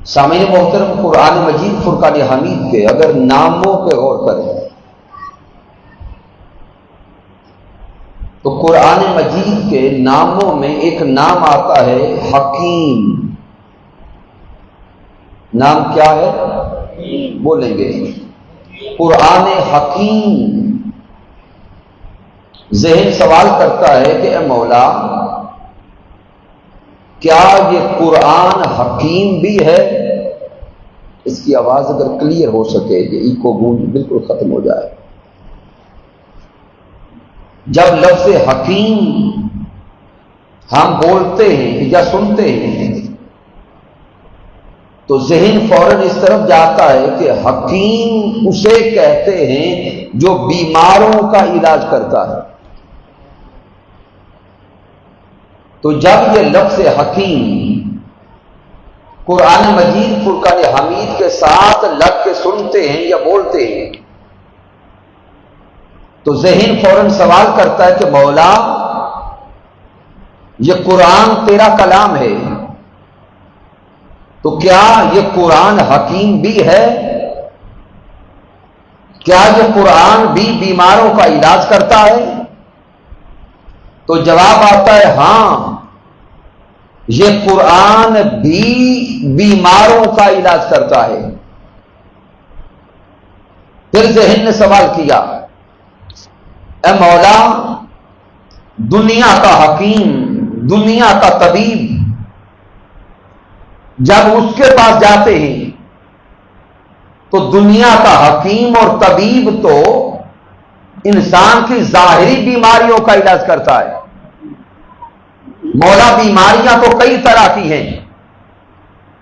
سامعین محترم، قرآن مجید فرقان حمید کے اگر ناموں پہ غور کریں تو قرآن مجید کے ناموں میں ایک نام آتا ہے حکیم۔ نام کیا ہے؟ بولیں گے قرآن حکیم۔ ذہن سوال کرتا ہے کہ اے مولا، کیا یہ قرآن حکیم بھی ہے؟ اس کی آواز اگر کلیئر ہو سکے، یہ ایکو گونج بالکل ختم ہو جائے۔ جب لفظ حکیم ہم بولتے ہیں یا سنتے ہیں تو ذہن فوراً اس طرف جاتا ہے کہ حکیم اسے کہتے ہیں جو بیماروں کا علاج کرتا ہے۔ تو جب یہ لفظ حکیم قرآن مجید فرقان حمید کے ساتھ لگ کے سنتے ہیں یا بولتے ہیں تو ذہن فوراً سوال کرتا ہے کہ مولا، یہ قرآن تیرا کلام ہے، تو کیا یہ قرآن حکیم بھی ہے؟ کیا یہ قرآن بھی بیماروں کا علاج کرتا ہے؟ تو جواب آتا ہے ہاں، یہ قرآن بھی بیماروں کا علاج کرتا ہے۔ پھر ذہن نے سوال کیا، اے مولا، دنیا کا حکیم، دنیا کا طبیب جب اس کے پاس جاتے ہیں تو دنیا کا حکیم اور طبیب تو انسان کی ظاہری بیماریوں کا علاج کرتا ہے۔ مولا، بیماریاں تو کئی طرح کی ہیں،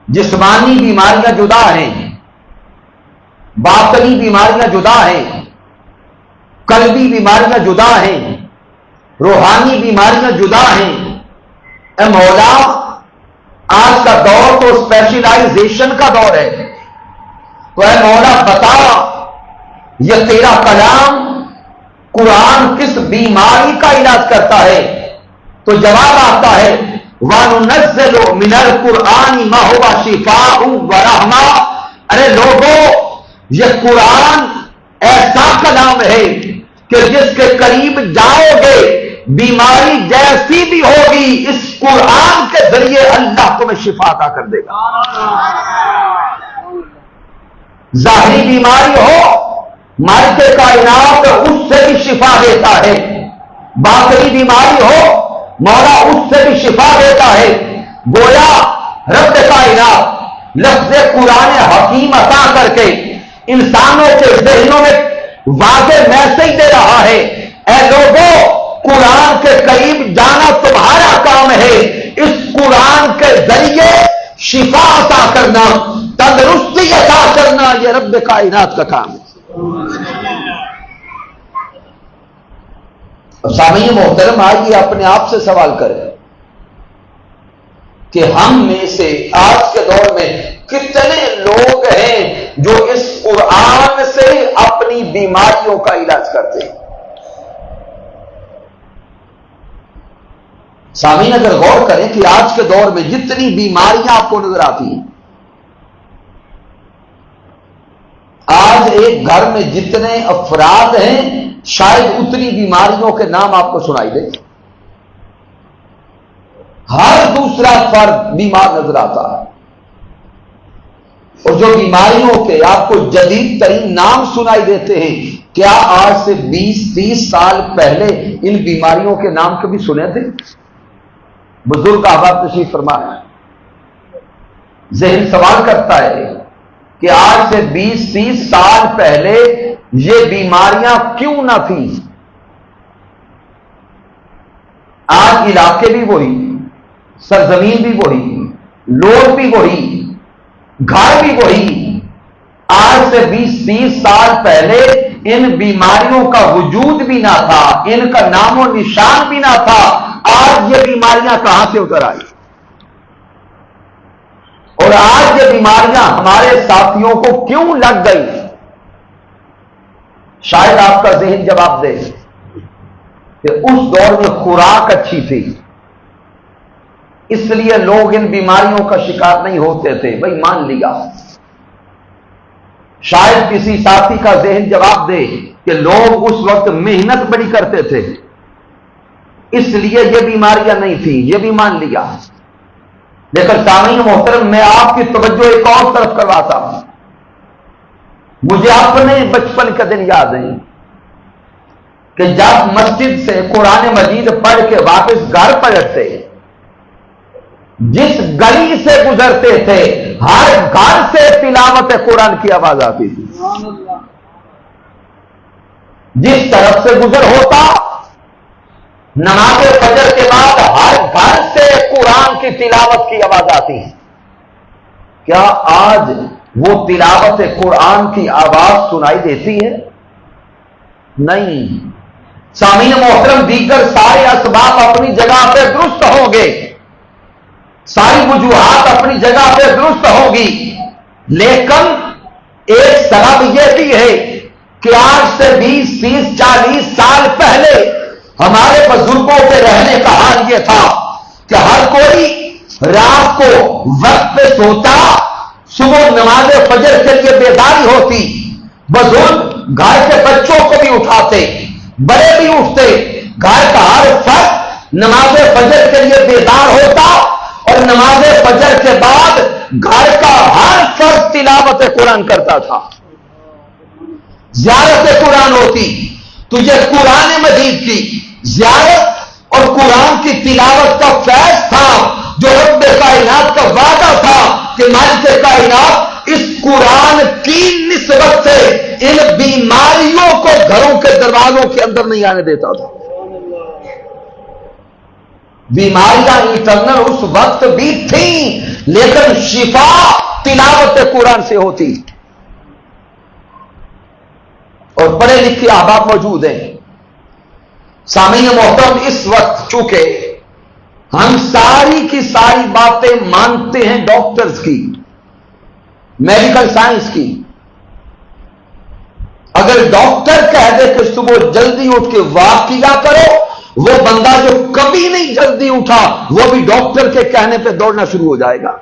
جسمانی بیماریاں جدا ہیں، باطنی بیماریاں جدا ہیں، قلبی بیماریاں جدا ہیں، روحانی بیماریاں جدا ہیں۔ اے مولا، آج کا دور تو اسپیشلائزیشن کا دور ہے، تو اے مولا بتا، یہ تیرا کلام قرآن کس بیماری کا علاج کرتا ہے؟ تو جواب آتا ہے وَنُنَزِّلُ مِنَ الْقُرْآنِ مَا هُوَ شِفَاءٌ وَرَحْمَةٌ۔ ارے لوگوں، یہ قرآن ایسا کلام ہے کہ جس کے قریب جاؤ گے بیماری جیسی بھی ہوگی، اس قرآن کے ذریعے اللہ تمہیں شفا عطا کر دے گا۔ ظاہری بیماری ہو، مالک کائنات اس سے بھی شفا دیتا ہے۔ باطنی بیماری ہو، مولا اس سے بھی شفا دیتا ہے۔ گویا رب کائنات لفظ قرآن حکیم عطا کر کے انسانوں کے ذہنوں میں واضح میسج دے رہا ہے، اے لوگوں، قرآن کے قریب جانا تمہارا کام ہے، اس قرآن کے ذریعے شفا عطا کرنا، تندرستی عطا کرنا، یہ رب کائنات کا کام ہے۔ سامعین محترم، آئیے اپنے آپ سے سوال کریں کہ ہم میں سے آج کے دور میں کتنے لوگ ہیں جو اس قرآن سے اپنی بیماریوں کا علاج کرتے ہیں؟ سامعین اگر غور کریں کہ آج کے دور میں جتنی بیماریاں آپ کو نظر آتی ہیں، آج ایک گھر میں جتنے افراد ہیں شاید اتنی بیماریوں کے نام آپ کو سنائی دے۔ ہر دوسرا فرد بیمار نظر آتا ہے، اور جو بیماریوں کے آپ کو جدید ترین نام سنائی دیتے ہیں، کیا آج سے 20-30 سال پہلے ان بیماریوں کے نام کبھی سنے تھے؟ بزرگ احباب تشریف فرمائے، ذہن سوال کرتا ہے کہ آج سے 20-30 سال پہلے یہ بیماریاں کیوں نہ تھیں؟ آج علاقے بھی وہی، سرزمین بھی وہی، لوگ بھی وہی، گھر بھی وہی۔ آج سے 20-30 سال پہلے ان بیماریوں کا وجود بھی نہ تھا، ان کا نام و نشان بھی نہ تھا۔ آج یہ بیماریاں کہاں سے اتر آئی؟ اور آج یہ بیماریاں ہمارے ساتھیوں کو کیوں لگ گئی؟ شاید آپ کا ذہن جواب دے کہ اس دور میں خوراک اچھی تھی، اس لیے لوگ ان بیماریوں کا شکار نہیں ہوتے تھے. بھائی مان لیا. شاید کسی ساتھی کا ذہن جواب دے کہ لوگ اس وقت محنت بڑی کرتے تھے اس لیے یہ بیماریاں نہیں تھیں. یہ بھی مان لیا. لیکن سامعین محترم، میں آپ کی توجہ ایک اور طرف کرواتا ہوں. مجھے اپنے بچپن کا دن یاد ہے کہ جب مسجد سے قرآن مجید پڑھ کے واپس گھر پلٹتے، جس گلی سے گزرتے تھے ہر گھر سے تلاوت قرآن کی آواز آتی تھی. جس طرف سے گزر ہوتا، نماز فجر کے بعد ہر گھر سے قرآن کی تلاوت کی آواز آتی ہے. کیا آج وہ تلاوت قرآن کی آواز سنائی دیتی ہے؟ نہیں. سامعین محترم، دیگر سارے اسباب اپنی جگہ پہ درست ہوں گے، ساری وجوہات اپنی جگہ پہ درست ہوگی، لیکن ایک سبب یہ بھی ہے کہ آج سے 20 30 40 سال پہلے ہمارے بزرگوں کے رہنے کا حال یہ تھا کہ ہر کوئی رات کو وقت پہ سوتا، صبح نماز فجر کے لیے بیداری ہوتی. بزرگ گھر کے بچوں کو بھی اٹھاتے، بڑے بھی اٹھتے، گھر کا ہر فرد نماز فجر کے لیے بیدار ہوتا، اور نماز فجر کے بعد گھر کا ہر فرد تلاوت قرآن کرتا تھا. زیارت قرآن ہوتی. تو یہ قرآن مجید کی زیارت اور قرآن کی تلاوت کا فیض تھا جو رب کائنات کا وعدہ تھا کہ مالک کائنات اس قرآن کی نسبت سے ان بیماریوں کو گھروں کے دروازوں کے اندر نہیں آنے دیتا تھا. بیماریاں انٹرنل اس وقت بھی تھیں، لیکن شفا تلاوت قرآن سے ہوتی. اور پڑھے لکھے احباب موجود ہیں. سامعین محترم، اس وقت چونکہ ہم ساری کی ساری باتیں مانتے ہیں ڈاکٹرز کی، میڈیکل سائنس کی. اگر ڈاکٹر کہہ دے کہ صبح جلدی اٹھ کے واک کیا کرو، وہ بندہ جو کبھی نہیں جلدی اٹھا وہ بھی ڈاکٹر کے کہنے پہ دوڑنا شروع ہو جائے گا.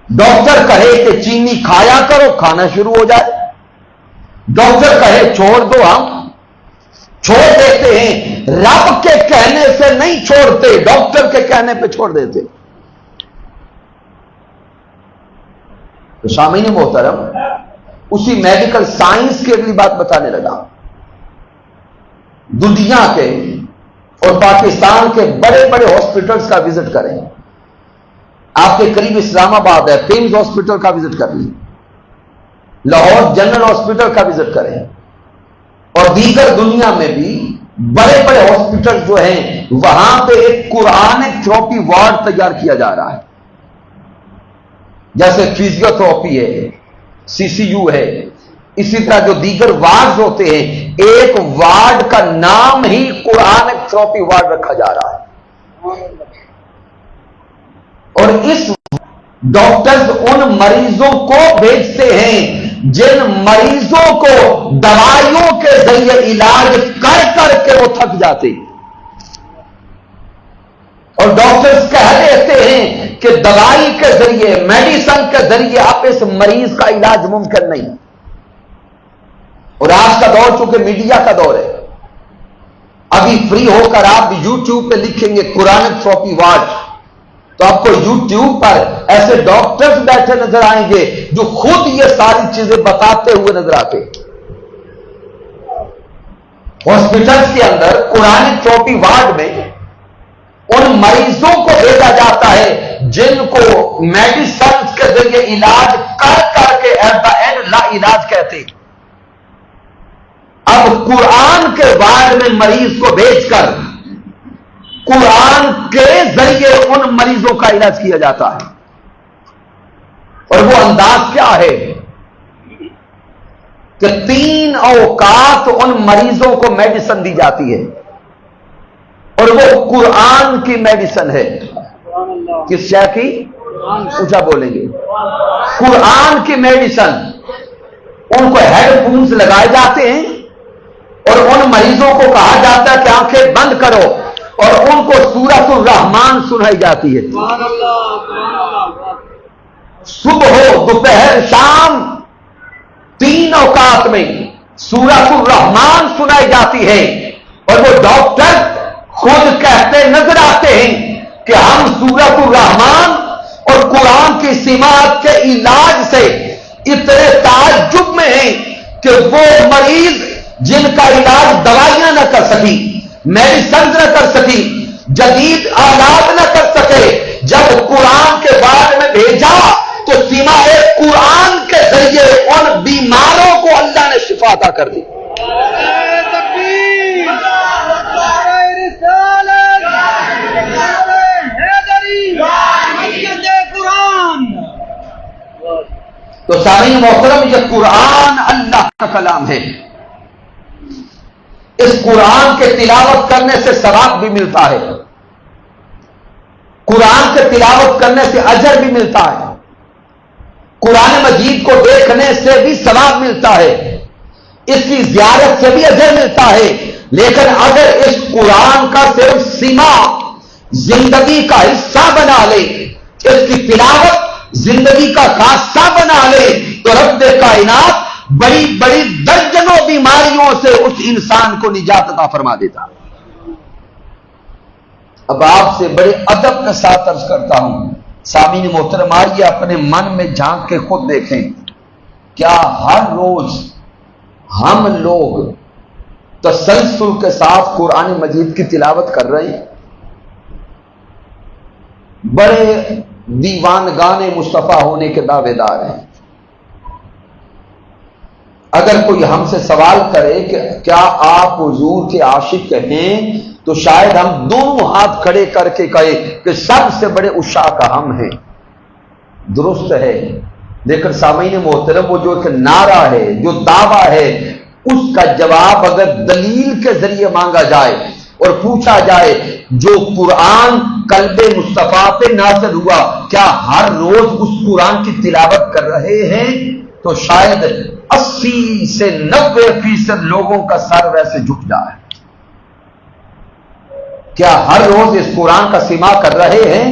ڈاکٹر کہے کہ چینی کھایا کرو، کھانا شروع ہو جائے. ڈاکٹر کہے چھوڑ دو، ہم چھوڑ دیتے ہیں. رب کے کہنے سے نہیں چھوڑتے، ڈاکٹر کے کہنے پہ چھوڑ دیتے. تو سامعین محترم، اسی میڈیکل سائنس کی اگلی بات بتانے لگا. دنیا کے اور پاکستان کے بڑے بڑے ہاسپٹلس کا وزٹ کریں. آپ کے قریب اسلام آباد ہے، پیمز ہاسپٹل کا وزٹ کر لیں، لاہور جنرل ہاسپٹل کا وزٹ کریں، اور دیگر دنیا میں بھی بڑے بڑے ہاسپٹل جو ہیں وہاں پہ ایک قرآنک تھراپی وارڈ تیار کیا جا رہا ہے. جیسے فزیو تھراپی ہے، CCU ہے، اسی طرح جو دیگر وارڈز ہوتے ہیں، ایک وارڈ کا نام ہی قرآنک تھراپی وارڈ رکھا جا رہا ہے. اور اس ڈاکٹرز ان مریضوں کو بھیجتے ہیں جن مریضوں کو دوائیوں کے ذریعے علاج کر کر کے وہ تھک جاتے ہیں. اور ڈاکٹرز کہہ دیتے ہیں کہ دوائی کے ذریعے، میڈیسن کے ذریعے اب اس مریض کا علاج ممکن نہیں. اور آج کا دور چونکہ میڈیا کا دور ہے، ابھی فری ہو کر آپ یوٹیوب پہ لکھیں گے قرآنک تھراپی وارڈ، تو آپ کو یوٹیوب پر ایسے ڈاکٹرز بیٹھے نظر آئیں گے جو خود یہ ساری چیزیں بتاتے ہوئے نظر آتے. ہاسپٹلز کے اندر قرآنک تھراپی وارڈ میں ان مریضوں کو بھیجا جاتا ہے جن کو میڈیسن کے ذریعے علاج کر کر کے ایٹ دا اینڈ لا علاج کہتے. اب قرآن کے وارڈ میں مریض کو بھیج کر قرآن کے ذریعے ان مریضوں کا علاج کیا جاتا ہے. اور وہ انداز کیا ہے کہ 3 اوقات ان مریضوں کو میڈیسن دی جاتی ہے، اور وہ قرآن کی میڈیسن ہے. کس شے کی؟ اونچا بولیں گے. قرآن کی میڈیسن. ان کو ہیڈ فونز لگائے جاتے ہیں اور ان مریضوں کو کہا جاتا ہے کہ آنکھیں بند کرو اور ان کو سورۃ الرحمان سنائی جاتی ہے۔ صبح ہو دوپہر شام تین اوقات میں سورۃ الرحمان سنائی جاتی ہے، اور وہ ڈاکٹر خود کہتے نظر آتے ہیں کہ ہم سورۃ الرحمان اور قرآن کی سماعت کے علاج سے اتنے تعجب میں ہیں کہ وہ مریض جن کا علاج دوائیاں نہ کر سکی، میڈیسن نہ کر سکی، جدید آلات نہ کر سکے، جب قرآن کے بارے میں بھیجا تو سماع قرآن کے ذریعے ان بیماروں کو اللہ نے شفا عطا کر دی۔ تو سامعین محترم، یہ قرآن اللہ کا کلام ہے، اس قرآن کے تلاوت کرنے سے ثواب بھی ملتا ہے، قرآن کے تلاوت کرنے سے اجر بھی ملتا ہے، قرآن مجید کو دیکھنے سے بھی ثواب ملتا ہے، اس کی زیارت سے بھی اجر ملتا ہے۔ لیکن اگر اس قرآن کا صرف سماع زندگی کا حصہ بنا لے، اس کی تلاوت زندگی کا خاصہ بنا لے، تو رب کائنات بڑی بڑی درجنوں بیماریوں سے اس انسان کو نجات عطا فرما دیتا۔ اب آپ سے بڑے ادب کے ساتھ عرض کرتا ہوں، سامعین محترم، آئیے اپنے من میں جھانک کے خود دیکھیں، کیا ہر روز ہم لوگ تسلسل کے ساتھ قرآن مجید کی تلاوت کر رہے ہیں؟ بڑے دیوانگان مصطفیٰ ہونے کے دعوے دار ہیں۔ اگر کوئی ہم سے سوال کرے کہ کیا آپ حضور کے عاشق ہیں، تو شاید ہم دونوں ہاتھ کھڑے کر کے کہے کہ سب سے بڑے عشاق ہم ہیں۔ درست ہے، لیکن سامعین محترم، وہ جو ایک نعرہ ہے، جو دعویٰ ہے، اس کا جواب اگر دلیل کے ذریعے مانگا جائے اور پوچھا جائے جو قرآن قلب مصطفیٰ پہ نازل ہوا، کیا ہر روز اس قرآن کی تلاوت کر رہے ہیں، تو شاید 80 سے 90% لوگوں کا سر ویسے جھک جائے۔ کیا ہر روز اس قرآن کا سماع کر رہے ہیں،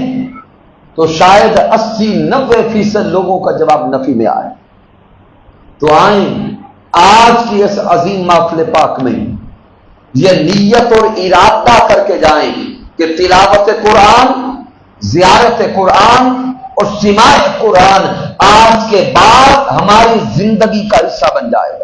تو شاید 80-90% لوگوں کا جواب نفی میں آئے۔ تو آئیں آج کی اس عظیم محفل پاک میں یہ نیت اور ارادہ کر کے جائیں کہ تلاوت قرآن، زیارت قرآن اور سماع قرآن آج کے بعد ہماری زندگی کا حصہ بن جائے۔